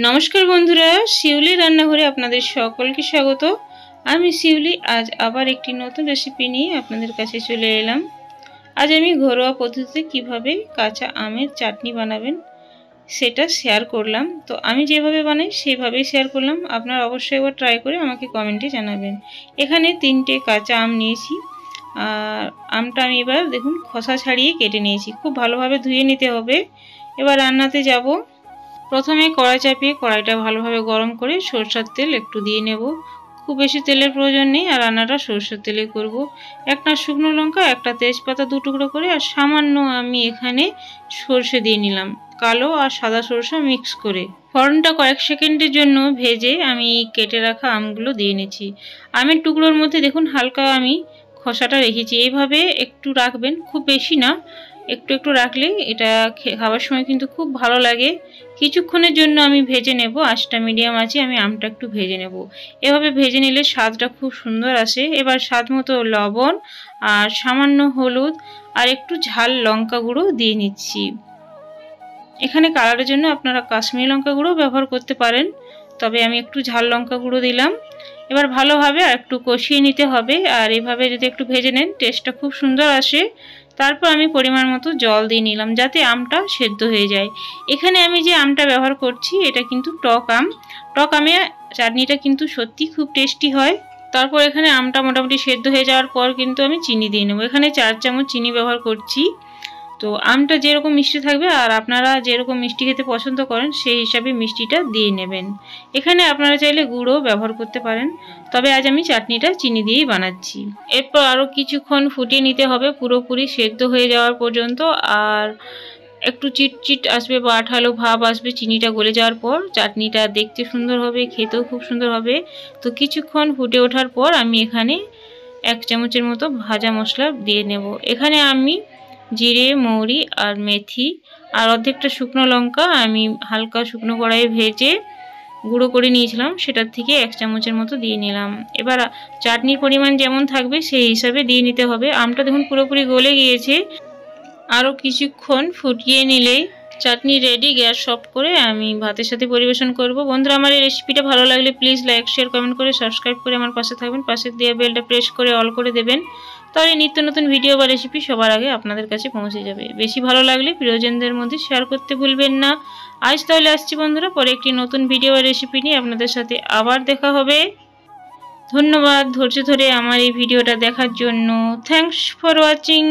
নমস্কার বন্ধুরা, শিউলি রান্নাঘরে আপনাদের সকলকে স্বাগত। আমি শিউলি আজ আবার একটি নতুন রেসিপি নিয়ে আপনাদের কাছে চলে এলাম। আজ আমি ঘরোয়া পদ্ধতিতে কিভাবে কাঁচা আমের চাটনি বানাবেন সেটা শেয়ার করলাম। তো আমি যেভাবে বানাই সেভাবেই শেয়ার করলাম। আপনারা অবশ্যই একবার ট্রাই করে আমাকে কমেন্টে জানাবেন। এখানে 3টে কাঁচা আম নিয়েছি। আর আমটা আমি এবার দেখুন খোসা ছাড়িয়ে কেটে নিয়েছি। খুব ভালোভাবে ধুয়ে নিতে হবে। এবার রান্নাতে যাব। প্রথমে কড়াই চাপিয়ে কড়াইটা ভালোভাবে গরম করে সরষের তেল একটু দিয়ে নেব। খুব বেশি তেলের প্রয়োজন নেই, আর রান্নাটা সরষের তেলে করব। একটা শুকনো লঙ্কা, একটা তেজপাতা 2 টুকরো করে, আর সামান্য আমি এখানে সরষে দিয়ে নিলাম, কালো আর সাদা সরষে মিক্স করে। ফোড়নটা কয়েক সেকেন্ডের জন্য ভেজে আমি কেটে রাখা আমগুলো দিয়ে নিচ্ছি। আমের টুকরোর মধ্যে দেখুন হালকা আমি খোসাটা রেখেছি। এইভাবে একটু রাখবেন, খুব বেশি না, একটু একটু রাখলে এটা খাবার সময় কিন্তু খুব ভালো লাগে। কিছুক্ষণের জন্য আমি ভেজে নেব, আঁচটা মিডিয়াম আছে, আমি আমটা একটু ভেজে নেব। এভাবে ভেজে নিলে স্বাদটা খুব সুন্দর আসে। এবার স্বাদ মতো লবণ আর সামান্য হলুদ আর একটু ঝাল লঙ্কা গুঁড়ো দিয়ে নিচ্ছি। এখানে কালারের জন্য আপনারা কাশ্মীরি লঙ্কা গুঁড়ো ব্যবহার করতে পারেন, তবে আমি একটু ঝাল লঙ্কা গুঁড়ো দিলাম। এবার ভালোভাবে একটু কষিয়ে নিতে হবে, আর এভাবে যদি একটু ভেজে নেন টেস্টটা খুব সুন্দর আসে। তারপর আমি পরিমাণ মতো জল দিয়ে নিলাম যাতে আমটা সেদ্ধ হয়ে যায়। এখানে আমি যে আমটা ব্যবহার করছি এটা কিন্তু টক আম। টক আমে চাটনিটা কিন্তু সত্যি খুব টেস্টি হয়। তারপর এখানে আমটা মোটামুটি সেদ্ধ হয়ে যাওয়ার পর কিন্তু আমি চিনি দিয়ে নেব। এখানে 4 চামচ চিনি ব্যবহার করছি। তো আমটা যেরকম মিষ্টি থাকবে আর আপনারা যেরকম মিষ্টি খেতে পছন্দ করেন সেই হিসাবে মিষ্টিটা দিয়ে নেবেন। এখানে আপনারা চাইলে গুঁড়ো ব্যবহার করতে পারেন, তবে আজ আমি চাটনিটা চিনি দিয়েই বানাচ্ছি। এরপর আরও কিছুক্ষণ ফুটিয়ে নিতে হবে পুরোপুরি সেদ্ধ হয়ে যাওয়ার পর্যন্ত। আর একটু চিটচিট আসবে বা আঠালো ভাব আসবে চিনিটা গলে যাওয়ার পর। চাটনিটা দেখতে সুন্দর হবে, খেতেও খুব সুন্দর হবে। তো কিছুক্ষণ ফুটে ওঠার পর আমি এখানে 1 চামচের মতো ভাজা মশলা দিয়ে নেব। এখানে আমি জিরে, মৌরি আর মেথি আর অর্ধেকটা শুকনো লঙ্কা আমি হালকা শুকনো কড়াইয়ে ভেজে গুঁড়ো করে নিয়েছিলাম, সেটার থেকে 1 চামচের মতো দিয়ে নিলাম। এবার চাটনির পরিমাণ যেমন থাকবে সেই হিসাবে দিয়ে নিতে হবে। আমটা দেখুন পুরোপুরি গলে গিয়েছে। আরও কিছুক্ষণ ফুটিয়ে নিলেই চাটনি রেডি। গ্যাস অফ করে আমি ভাতের সাথে পরিবেশন করব। বন্ধুরা, আমার এই রেসিপিটা ভালো লাগলে প্লিজ লাইক, শেয়ার, কমেন্ট করে সাবস্ক্রাইব করে আমার পাশে থাকবেন। পাশে দিয়ে বেলটা প্রেস করে অল করে দেবেন, তাহলে নিত্য নতুন ভিডিও বা রেসিপি সবার আগে আপনাদের কাছে পৌঁছে যাবে। বেশি ভালো লাগলে প্রিয়জনদের মধ্যে শেয়ার করতে ভুলবেন না। আজ তাহলে আসছি বন্ধুরা, পরে একটি নতুন ভিডিও বা রেসিপি নিয়ে আপনাদের সাথে আবার দেখা হবে। ধন্যবাদ ধৈর্য ধরে আমার এই ভিডিওটা দেখার জন্য। Thanks for watching.